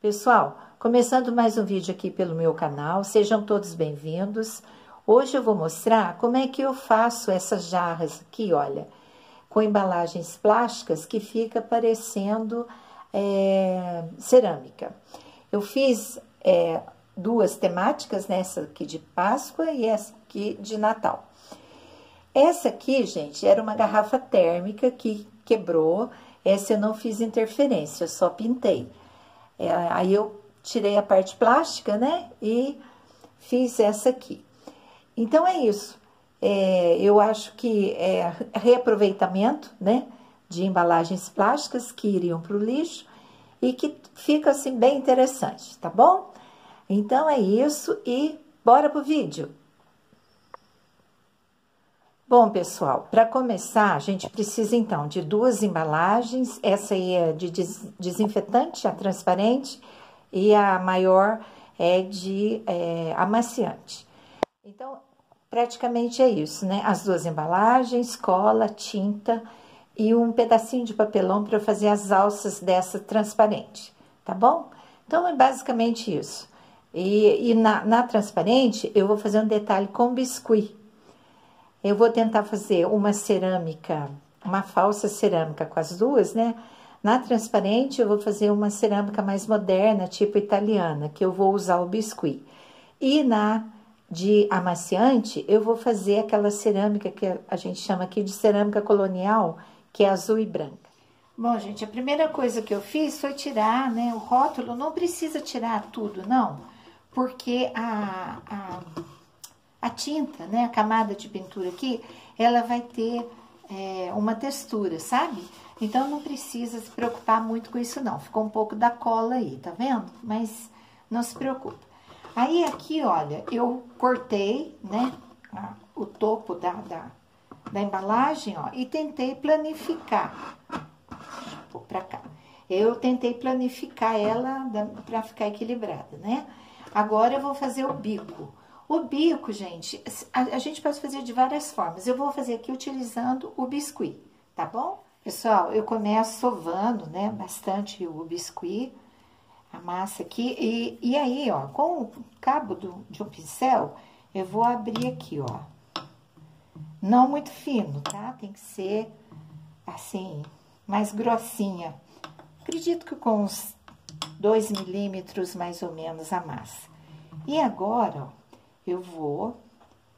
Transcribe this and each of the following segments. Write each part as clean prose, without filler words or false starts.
Pessoal, começando mais um vídeo aqui pelo meu canal, sejam todos bem-vindos. Hoje eu vou mostrar como é que eu faço essas jarras aqui, olha, com embalagens plásticas que fica parecendo cerâmica. Eu fiz duas temáticas, né? Essa aqui de Páscoa e essa aqui de Natal. Essa aqui, gente, era uma garrafa térmica que quebrou. Essa eu não fiz interferência, eu só pintei. Aí eu tirei a parte plástica, né? E fiz essa aqui. Então, é isso. Eu acho que é reaproveitamento, né? De embalagens plásticas que iriam para o lixo e que fica, assim, bem interessante, tá bom? Então, é isso e bora pro vídeo. Bom, pessoal, para começar, a gente precisa, então, de duas embalagens. Essa aí é de desinfetante, a transparente, e a maior é de amaciante. Então, praticamente é isso, né? As duas embalagens, cola, tinta e um pedacinho de papelão para fazer as alças dessa transparente, tá bom? Então, é basicamente isso. E na transparente, eu vou fazer um detalhe com biscuit. Eu vou tentar fazer uma cerâmica, uma falsa cerâmica com as duas, né? Na transparente, eu vou fazer uma cerâmica mais moderna, tipo italiana, que eu vou usar o biscuit. E na de amaciante, eu vou fazer aquela cerâmica que a gente chama aqui de cerâmica colonial, que é azul e branca. Bom, gente, a primeira coisa que eu fiz foi tirar, né, o rótulo. Não precisa tirar tudo, não, porque a tinta, né, a camada de pintura aqui, ela vai ter uma textura, sabe? Então, não precisa se preocupar muito com isso, não. Ficou um pouco da cola aí, tá vendo? Mas não se preocupe. Aí, aqui, olha, eu cortei, né, o topo da embalagem, ó, e tentei planificar. Deixa eu pôr pra cá. Eu tentei planificar ela pra ficar equilibrada, né? Agora, eu vou fazer o bico. O bico, gente, a gente pode fazer de várias formas. Eu vou fazer aqui utilizando o biscuit, tá bom? Pessoal, eu começo sovando, né, bastante o biscuit, a massa aqui. E aí, ó, com o cabo de um pincel, eu vou abrir aqui, ó. Não muito fino, tá? Tem que ser, assim, mais grossinha. Acredito que com uns 2 milímetros, mais ou menos, a massa. E agora, ó, eu vou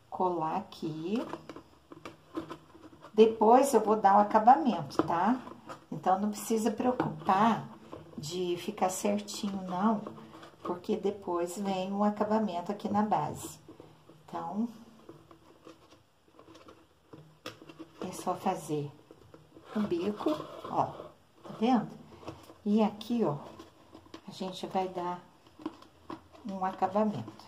colar aqui, depois eu vou dar o acabamento, tá? Então, não precisa preocupar de ficar certinho, não, porque depois vem o acabamento aqui na base. Então, é só fazer o bico, ó, tá vendo? E aqui, ó, a gente vai dar um acabamento.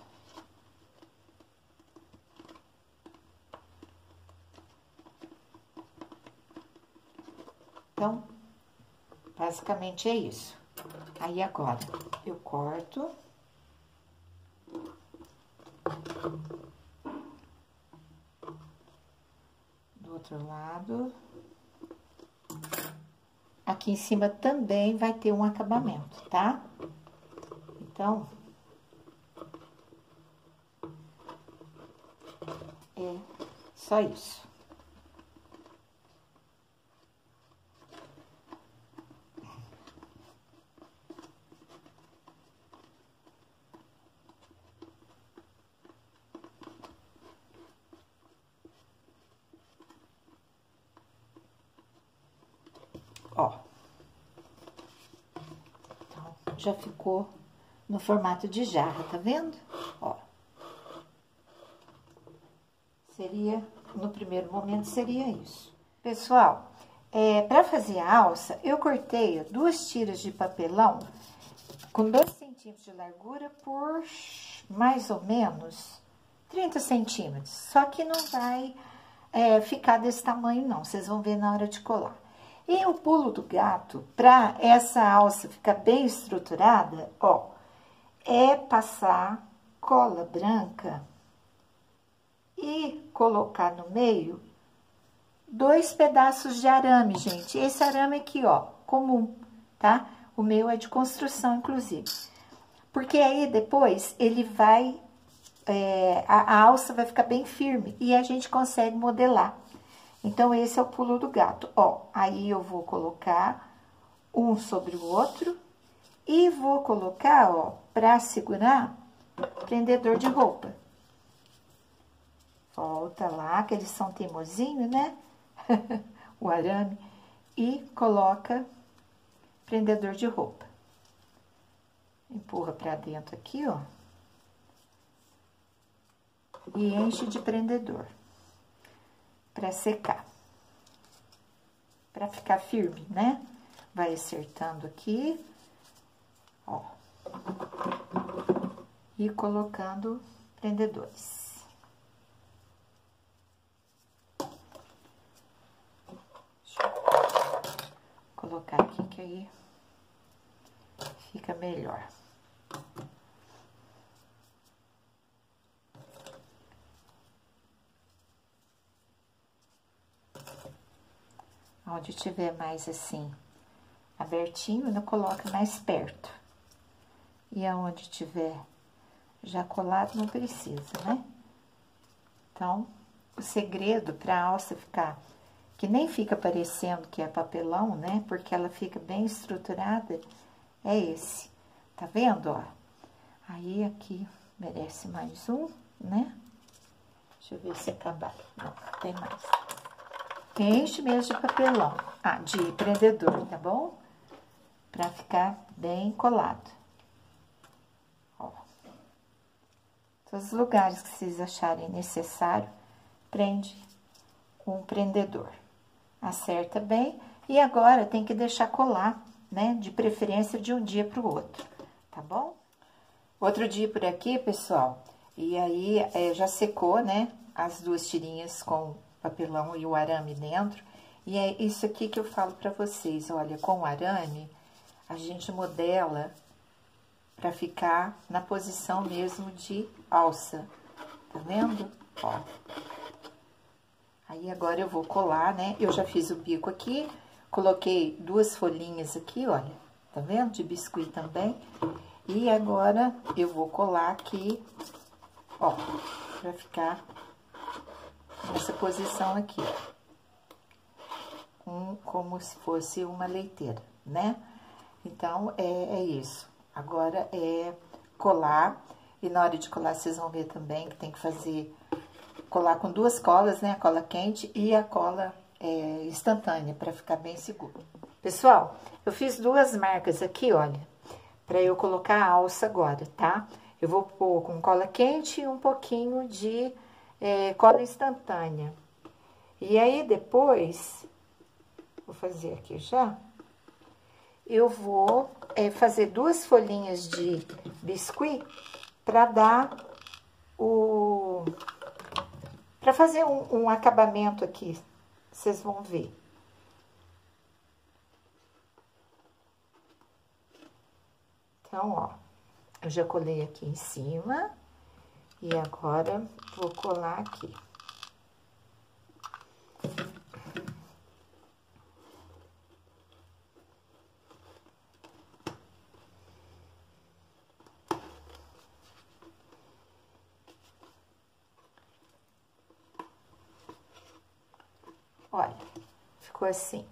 Então, basicamente é isso. Aí, agora, eu corto. Do outro lado. Aqui em cima também vai ter um acabamento, tá? Então, é só isso. Ó, então, já ficou no formato de jarra, tá vendo? Ó, seria, no primeiro momento, seria isso. Pessoal, pra fazer a alça, eu cortei 2 tiras de papelão com 2 centímetros de largura por mais ou menos 30 centímetros. Só que não vai ficar desse tamanho, não. Vocês vão ver na hora de colar. E o pulo do gato, para essa alça ficar bem estruturada, ó, é passar cola branca e colocar no meio 2 pedaços de arame, gente. Esse arame aqui, ó, comum, tá? O meu é de construção, inclusive. Porque aí, depois, ele vai... a alça vai ficar bem firme e a gente consegue modelar. Então, esse é o pulo do gato. Ó, aí eu vou colocar um sobre o outro e vou colocar, ó, pra segurar, prendedor de roupa. Volta lá, que eles são teimosinhos, né? O arame. E coloca prendedor de roupa. Empurra pra dentro aqui, ó. E enche de prendedor. Pra secar. Pra ficar firme, né? Vai acertando aqui. Ó. E colocando prendedores. Deixa eu colocar aqui que aí fica melhor. Onde tiver mais assim, abertinho, não coloca mais perto. E aonde tiver já colado, não precisa, né? Então, o segredo pra alça ficar, que nem fica parecendo que é papelão, né? Porque ela fica bem estruturada, é esse. Tá vendo, ó? Aí, aqui, merece mais um, né? Deixa eu ver se acabar. Não, tem mais. Enche mesmo de papelão, de prendedor, tá bom? Pra ficar bem colado. Ó. Todos os lugares que vocês acharem necessário, prende um prendedor. Acerta bem e agora tem que deixar colar, né? De preferência de um dia pro outro, tá bom? Outro dia por aqui, pessoal, e aí já secou, né? As duas tirinhas com papelão e o arame dentro. E é isso aqui que eu falo pra vocês, olha, com o arame, a gente modela pra ficar na posição mesmo de alça, tá vendo? Ó. Aí, agora eu vou colar, né? Eu já fiz o bico aqui, coloquei duas folhinhas aqui, olha, tá vendo? De biscuit também. E agora, eu vou colar aqui, ó, pra ficar nessa posição aqui, como se fosse uma leiteira, né? Então, é isso. Agora, é colar, e na hora de colar, vocês vão ver também que tem que fazer, colar com duas colas, né? A cola quente e a cola instantânea, pra ficar bem seguro. Pessoal, eu fiz duas marcas aqui, olha, pra eu colocar a alça agora, tá? Eu vou pôr com cola quente e um pouquinho de cola instantânea. E aí, depois, vou fazer aqui já, eu vou fazer duas folhinhas de biscuit para dar para fazer um acabamento aqui, vocês vão ver. Então, ó, eu já colei aqui em cima. E agora, vou colar aqui. Olha, ficou assim.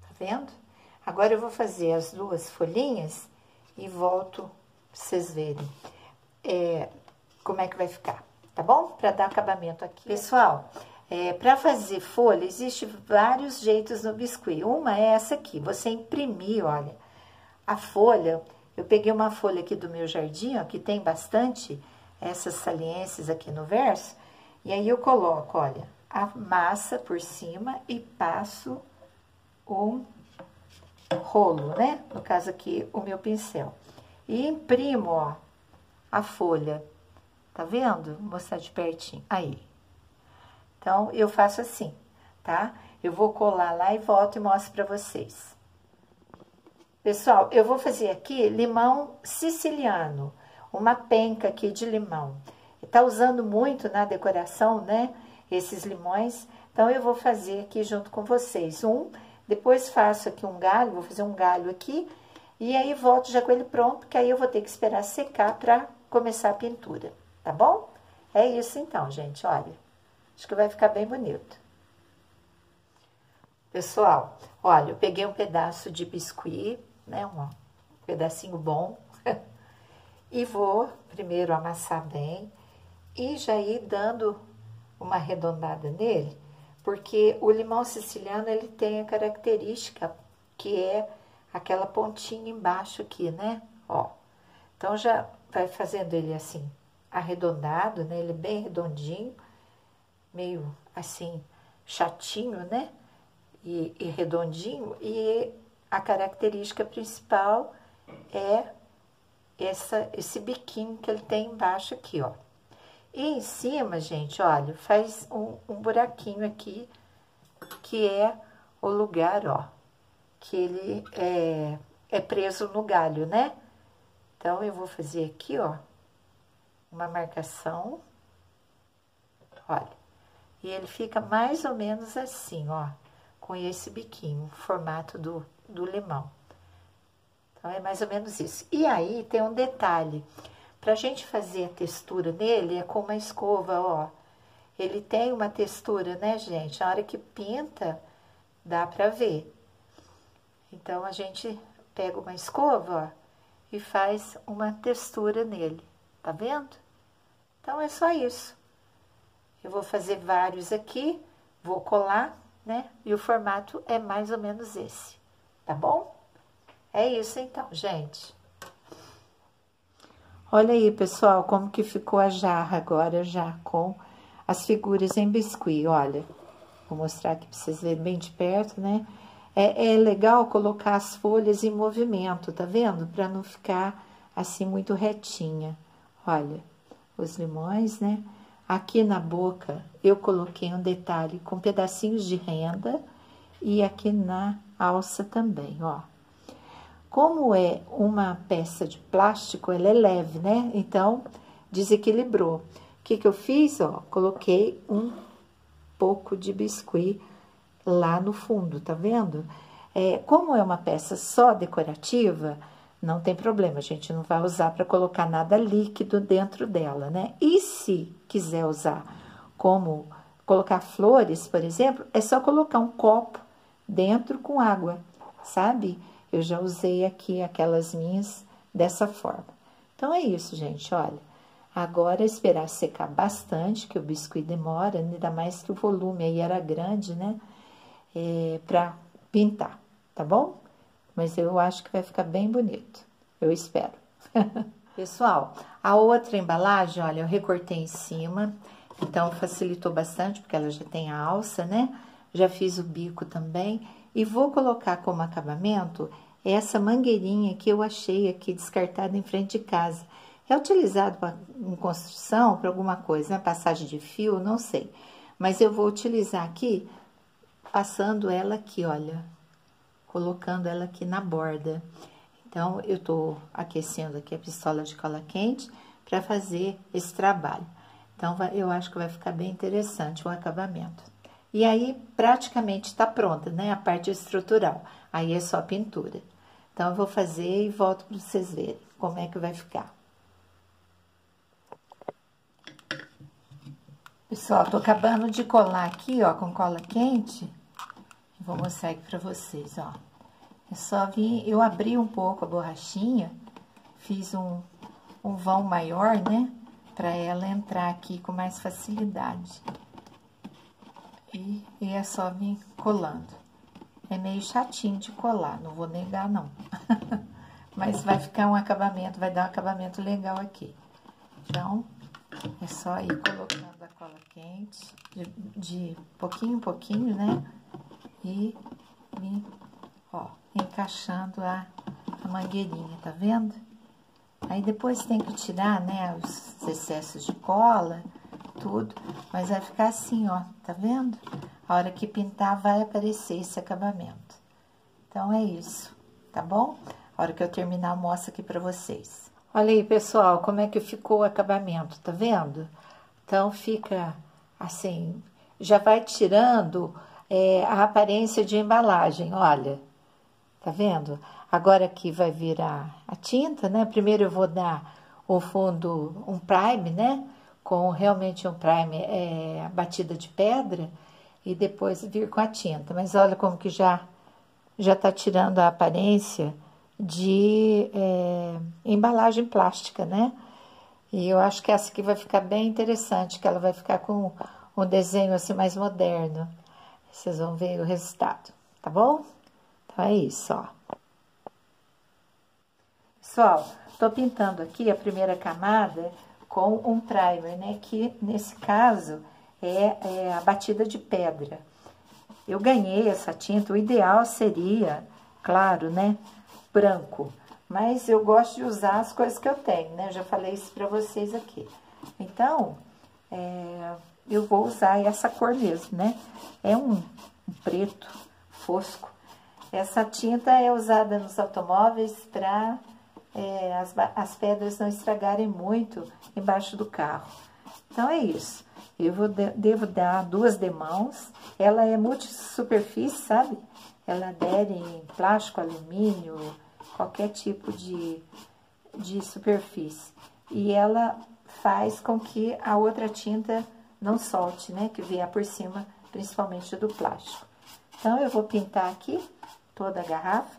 Tá vendo? Agora, eu vou fazer as duas folhinhas e volto pra vocês verem. Como é que vai ficar, tá bom? Pra dar acabamento aqui. Pessoal, pra fazer folha, existe vários jeitos no biscuit. Uma é essa aqui, você imprimir, olha, a folha. Eu peguei uma folha aqui do meu jardim, ó, que tem bastante essas saliências aqui no verso. E aí, eu coloco, olha, a massa por cima e passo um rolo, né? No caso aqui, o meu pincel. E imprimo, ó, a folha. Tá vendo? Vou mostrar de pertinho. Aí. Então, eu faço assim, tá? Eu vou colar lá e volto e mostro pra vocês. Pessoal, eu vou fazer aqui limão siciliano. Uma penca aqui de limão. Tá usando muito na decoração, né? Esses limões. Então, eu vou fazer aqui junto com vocês. Depois faço aqui um galho, vou fazer um galho aqui, e aí volto já com ele pronto, porque aí eu vou ter que esperar secar pra começar a pintura, tá bom? É isso então, gente, olha. Acho que vai ficar bem bonito. Pessoal, olha, eu peguei um pedaço de biscuit, né, um pedacinho bom, e vou primeiro amassar bem e já ir dando uma arredondada nele, porque o limão siciliano, ele tem a característica que é aquela pontinha embaixo aqui, né, ó. Então, já vai fazendo ele assim, arredondado, né, ele bem redondinho, meio assim, chatinho, né, e redondinho, e a característica principal é esse biquinho que ele tem embaixo aqui, ó. E em cima, gente, olha, faz um buraquinho aqui, que é o lugar, ó, que ele é preso no galho, né? Então, eu vou fazer aqui, ó, uma marcação, olha, e ele fica mais ou menos assim, ó, com esse biquinho, o formato do limão. Então, é mais ou menos isso. E aí, tem um detalhe. Pra gente fazer a textura nele, é com uma escova, ó. Ele tem uma textura, né, gente? Na hora que pinta, dá pra ver. Então, a gente pega uma escova, ó, e faz uma textura nele. Tá vendo? Então, é só isso. Eu vou fazer vários aqui, vou colar, né? E o formato é mais ou menos esse, tá bom? É isso então, gente. Olha aí, pessoal, como que ficou a jarra agora, já com as figuras em biscuit, olha. Vou mostrar aqui pra vocês verem bem de perto, né? É legal colocar as folhas em movimento, tá vendo? Pra não ficar assim muito retinha. Olha, os limões, né? Aqui na boca, eu coloquei um detalhe com pedacinhos de renda e aqui na alça também, ó. Como é uma peça de plástico, ela é leve, né? Então, desequilibrou. O que que eu fiz, ó? Coloquei um pouco de biscuit lá no fundo, tá vendo? Como é uma peça só decorativa, não tem problema, a gente não vai usar para colocar nada líquido dentro dela, né? E se quiser usar como colocar flores, por exemplo, é só colocar um copo dentro com água, sabe? Eu já usei aqui aquelas minhas dessa forma. Então, é isso, gente, olha. Agora, esperar secar bastante, que o biscuit demora, ainda mais que o volume aí era grande, né? Pra pintar, tá bom? Mas eu acho que vai ficar bem bonito. Eu espero. Pessoal, a outra embalagem, olha, eu recortei em cima. Então, facilitou bastante, porque ela já tem a alça, né? Já fiz o bico também. E vou colocar como acabamento essa mangueirinha que eu achei aqui descartada em frente de casa. É utilizado em construção, para alguma coisa, né? Passagem de fio, não sei. Mas eu vou utilizar aqui, passando ela aqui, olha. Colocando ela aqui na borda. Então, eu tô aquecendo aqui a pistola de cola quente para fazer esse trabalho. Então, eu acho que vai ficar bem interessante o acabamento. E aí, praticamente tá pronta, né? A parte estrutural. Aí é só pintura. Então, eu vou fazer e volto para vocês verem como é que vai ficar. Pessoal, tô acabando de colar aqui, ó, com cola quente. Vou mostrar aqui pra vocês, ó. É só vir, eu abri um pouco a borrachinha, fiz um vão maior, né? Pra ela entrar aqui com mais facilidade. E é só vir colando. É meio chatinho de colar, não vou negar, não. Mas vai ficar um acabamento, vai dar um acabamento legal aqui. Então, é só ir colocando a cola quente, de pouquinho em pouquinho, né? E vir, ó, encaixando a mangueirinha, tá vendo? Aí depois tem que tirar, né, os excessos de cola, tudo, mas vai ficar assim, ó, tá vendo? A hora que pintar vai aparecer esse acabamento. Então, é isso, tá bom? A hora que eu terminar, eu mostro aqui pra vocês. Olha aí, pessoal, como é que ficou o acabamento, tá vendo? Então, fica assim, já vai tirando a aparência de embalagem, olha. Tá vendo? Agora aqui vai vir a tinta, né? Primeiro eu vou dar o fundo, um prime, né? Com realmente um prime batida de pedra. E depois vir com a tinta. Mas olha como que já tá tirando a aparência de embalagem plástica, né? E eu acho que essa aqui vai ficar bem interessante, que ela vai ficar com um desenho assim mais moderno. Vocês vão ver o resultado, tá bom? Então é isso, ó. Pessoal, tô pintando aqui a primeira camada com um primer, né? Que nesse caso é a batida de pedra. Eu ganhei essa tinta, o ideal seria, claro, né? Branco. Mas eu gosto de usar as coisas que eu tenho, né? Já falei isso pra vocês aqui. Então, eu vou usar essa cor mesmo, né? É um preto fosco. Essa tinta é usada nos automóveis para as pedras não estragarem muito embaixo do carro. Então, é isso. Eu devo dar 2 demãos. Ela é multi-superfície, sabe? Ela adere em plástico, alumínio, qualquer tipo de superfície. E ela faz com que a outra tinta não solte, né? Que vier por cima, principalmente do plástico. Então, eu vou pintar aqui toda a garrafa.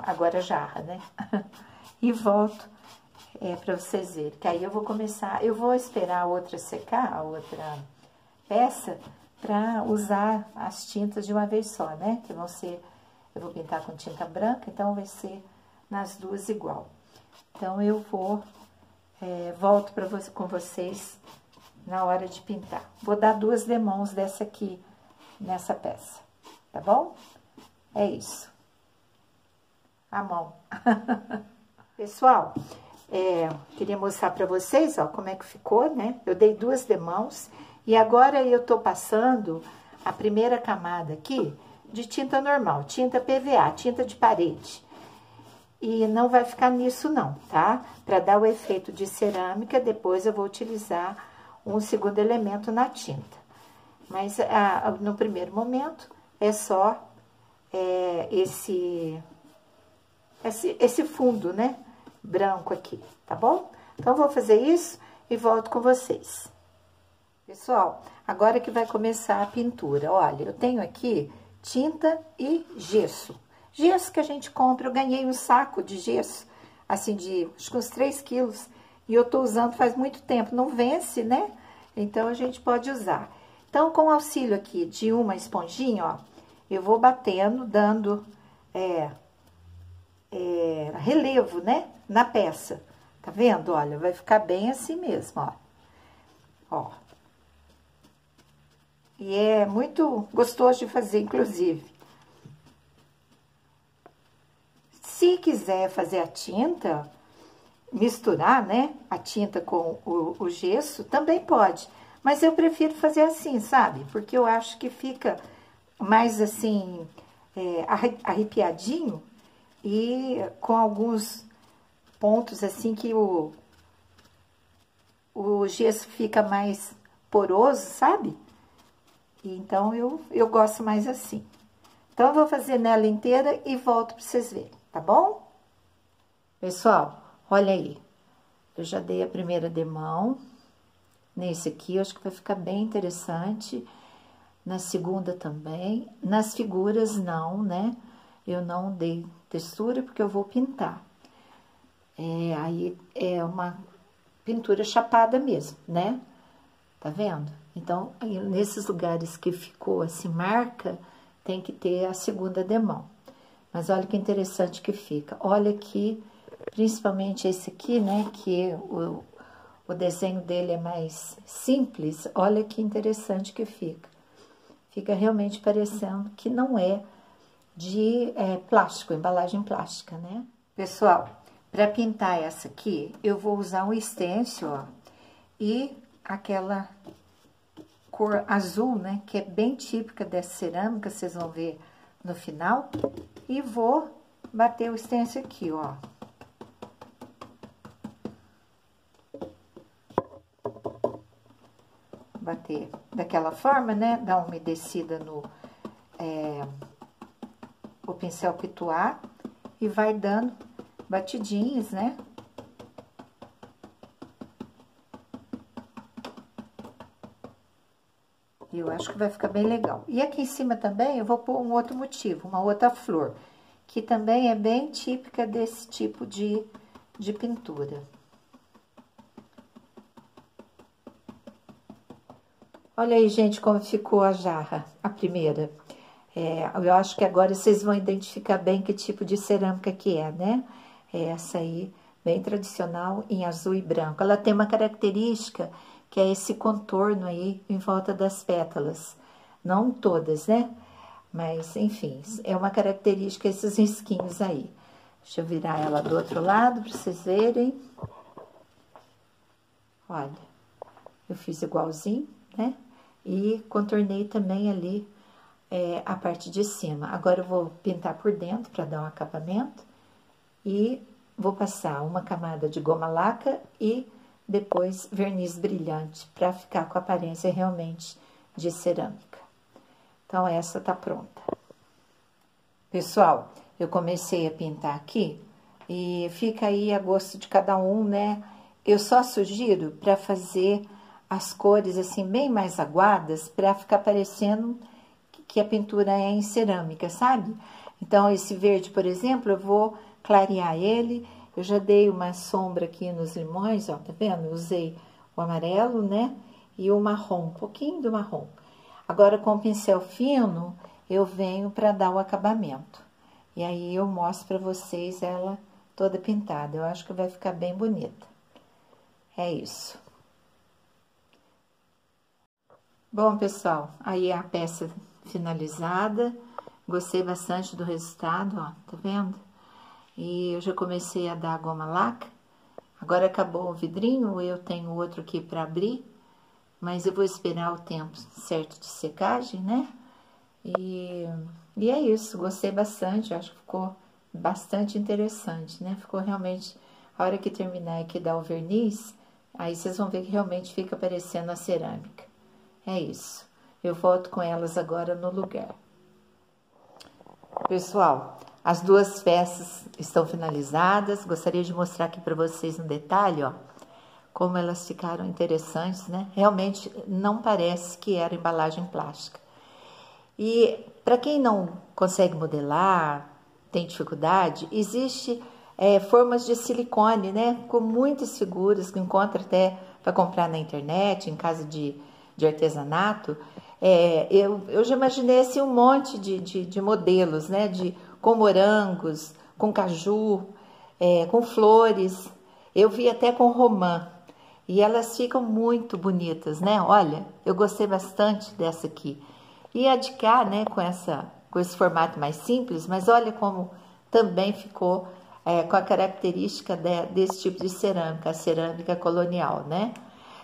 Agora a jarra, né? E volto para vocês verem. Que aí eu vou começar, eu vou esperar a outra secar, a outra peça, para usar as tintas de uma vez só, né? Que vão ser, eu vou pintar com tinta branca, então vai ser nas duas igual. Então, eu volto com vocês na hora de pintar. Vou dar 2 demãos dessa aqui, nessa peça, tá bom? É isso. A mão. Pessoal, queria mostrar pra vocês, ó, como é que ficou, né? Eu dei 2 demãos e agora eu tô passando a primeira camada aqui de tinta normal, tinta PVA, tinta de parede. E não vai ficar nisso não, tá? Pra dar o efeito de cerâmica, depois eu vou utilizar um segundo elemento na tinta. Mas no primeiro momento é só esse fundo, né? Branco aqui, tá bom? Então, eu vou fazer isso e volto com vocês. Pessoal, agora que vai começar a pintura. Olha, eu tenho aqui tinta e gesso. Gesso que a gente compra, eu ganhei um saco de gesso, assim, acho que uns 3 quilos. E eu tô usando faz muito tempo, não vence, né? Então, a gente pode usar. Então, com o auxílio aqui de uma esponjinha, ó, eu vou batendo, dando relevo, né? Na peça. Tá vendo? Olha, vai ficar bem assim mesmo, ó. Ó. E é muito gostoso de fazer, inclusive. Se quiser fazer a tinta, misturar, né? A tinta com o gesso, também pode. Mas eu prefiro fazer assim, sabe? Porque eu acho que fica mais assim, arrepiadinho e com alguns pontos assim que o gesso fica mais poroso, sabe? E então, eu gosto mais assim. Então, eu vou fazer nela inteira e volto para vocês verem, tá bom? Pessoal, olha aí. Eu já dei a primeira demão. Nesse aqui, eu acho que vai ficar bem interessante. Na segunda também. Nas figuras, não, né? Eu não dei textura porque eu vou pintar. Aí é uma pintura chapada mesmo, né? Tá vendo? Então, nesses lugares que ficou assim, marca, tem que ter a segunda demão. Mas olha que interessante que fica. Olha aqui, principalmente esse aqui, né? Que o desenho dele é mais simples. Olha que interessante que fica. Fica realmente parecendo que não é de plástico, embalagem plástica, né? Pessoal, para pintar essa aqui, eu vou usar um stencil, ó, e aquela cor azul, né, que é bem típica dessa cerâmica, vocês vão ver no final. E vou bater o stencil aqui, ó. bater daquela forma, né? Dar uma umedecida no o pincel pituar e vai dando batidinhas, né? Eu acho que vai ficar bem legal. E aqui em cima também eu vou pôr um outro motivo, uma outra flor, que também é bem típica desse tipo de pintura. Olha aí, gente, como ficou a jarra, a primeira. Eu acho que agora vocês vão identificar bem que tipo de cerâmica que é, né? É essa aí, bem tradicional, em azul e branco. Ela tem uma característica que é esse contorno aí em volta das pétalas. Não todas, né? Mas, enfim, é uma característica esses risquinhos aí. Deixa eu virar ela do outro lado para vocês verem. Olha, eu fiz igualzinho, né? E contornei também ali a parte de cima. Agora eu vou pintar por dentro para dar um acabamento. E vou passar uma camada de goma laca e depois verniz brilhante, para ficar com a aparência realmente de cerâmica. Então, essa tá pronta. Pessoal, eu comecei a pintar aqui e fica aí a gosto de cada um, né? Eu só sugiro para fazer as cores assim bem mais aguadas, para ficar parecendo que a pintura é em cerâmica, sabe? Então, esse verde, por exemplo, eu vou clarear ele. Eu já dei uma sombra aqui nos limões, ó, tá vendo? Eu usei o amarelo, né? E o marrom, um pouquinho do marrom. Agora, com o pincel fino, eu venho para dar o acabamento. E aí, eu mostro para vocês ela toda pintada. Eu acho que vai ficar bem bonita. É isso. Bom, pessoal, aí a peça finalizada. Gostei bastante do resultado, ó, tá vendo? E eu já comecei a dar a goma laca. Agora acabou o vidrinho, eu tenho outro aqui para abrir, mas eu vou esperar o tempo certo de secagem, né? E é isso, gostei bastante, acho que ficou bastante interessante, né? Ficou realmente, a hora que terminar aqui dar o verniz, aí vocês vão ver que realmente fica parecendo a cerâmica. É isso, eu volto com elas agora no lugar. Pessoal, as duas peças estão finalizadas. Gostaria de mostrar aqui para vocês um detalhe, ó, como elas ficaram interessantes, né? Realmente não parece que era embalagem plástica. E para quem não consegue modelar, tem dificuldade, existe formas de silicone, né? Com muitas figuras que encontra até para comprar na internet, em casa de artesanato. Eu já imaginei assim um monte de modelos, né? Com morangos, com caju, com flores. Eu vi até com romã. E elas ficam muito bonitas, né? Olha, eu gostei bastante dessa aqui. E a de cá, né? Com esse formato mais simples, mas olha como também ficou com a característica desse tipo de cerâmica, a cerâmica colonial, né?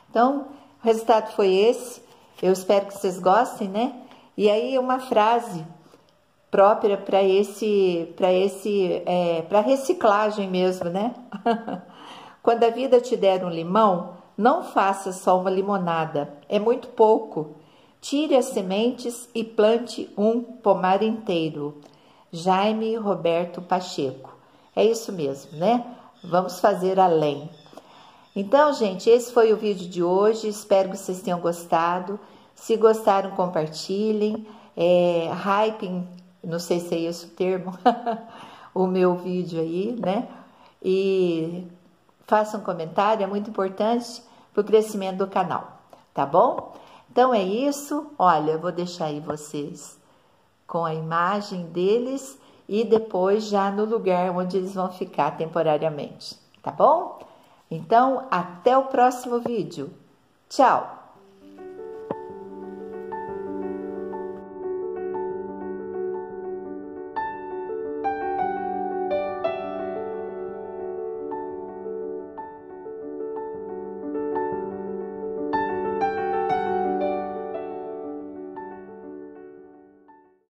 Então, o resultado foi esse. Eu espero que vocês gostem, né? E aí uma frase própria para reciclagem mesmo, né? Quando a vida te der um limão, não faça só uma limonada, é muito pouco. Tire as sementes e plante um pomar inteiro. Jaime Roberto Pacheco. É isso mesmo, né? Vamos fazer além. Então, gente, esse foi o vídeo de hoje. Espero que vocês tenham gostado. Se gostaram, compartilhem. Hypem, não sei se é esse o termo, o meu vídeo aí, né? E façam um comentário, é muito importante para o crescimento do canal, tá bom? Então é isso. Olha, eu vou deixar aí vocês com a imagem deles e depois já no lugar onde eles vão ficar temporariamente, tá bom? Então, até o próximo vídeo. Tchau!